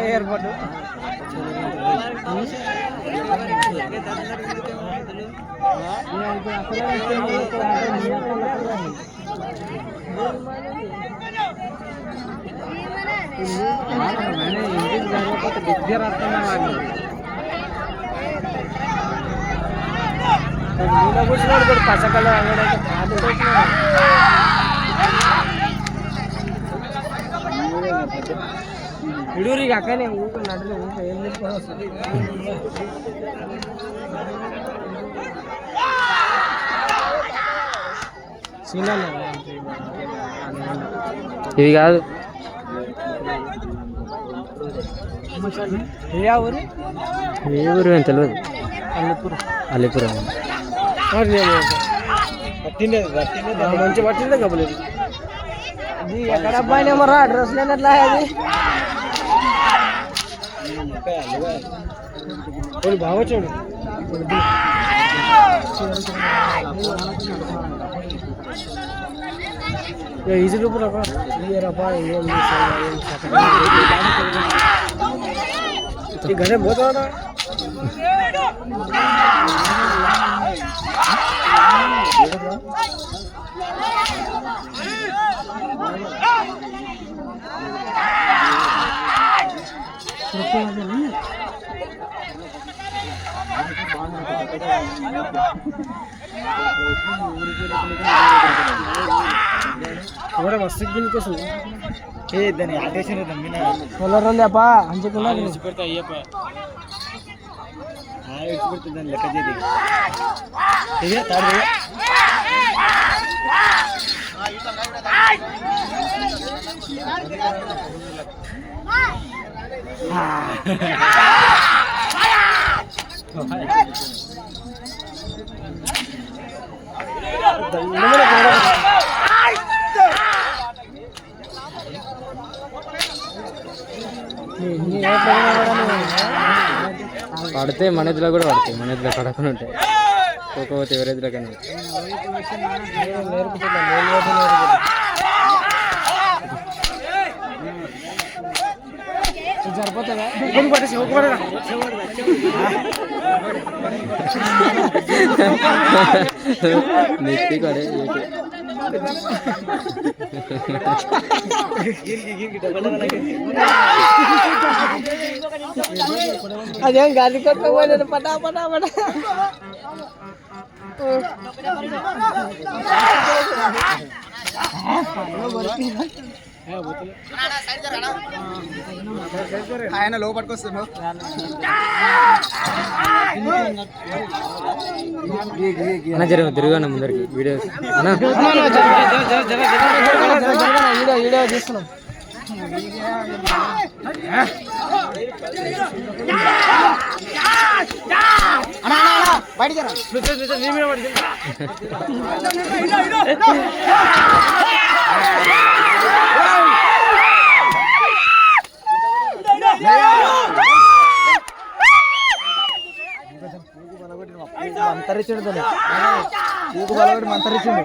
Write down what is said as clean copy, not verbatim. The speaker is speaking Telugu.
ఏర్పాటు కూర్చున్నాడు కూడా పసకల్లో ఇడూరికి అక్కనే ఊక నడులు ఊక ఏం తీసుకొని వస్తుంది ఇవి కాదు ఏ ఊరు ఏ ఊరు అని తెలియదు. అల్లిపురం మంచి పట్టిందే కబలేదు అది ఎక్కడ అబ్బాయి మరా అడ్రస్ లేనట్లా అది బాగా చూడు ఈజీ రూపాయలు గడే పోతా మస్తు కోసం ఏ దాన్ని ఆదేశం పొలరందేప అంచుకున్నా పెడతా అయ్యప్ప విడిచిపెడితే దాన్ని లెక్క చేది ఇదే తాడు పడితే మన ఇదిలో కూడా పడతాయి, మన ఇదిలో పడకుండా ఉంటాయి. ఒక్కొక్కటి ఎవరి ఇదిలో కానీ సరిపోతుందా నెత్తి కడే అదేం గాలి కొట్టుకోలేదు పటా పటా పటా ఆయన లోపలికొస్తున్నావు తిరగండి ముందరికి వీడియోస్ వీడియో తీస్తున్నాం. మంతరించుడు మంతరించుడు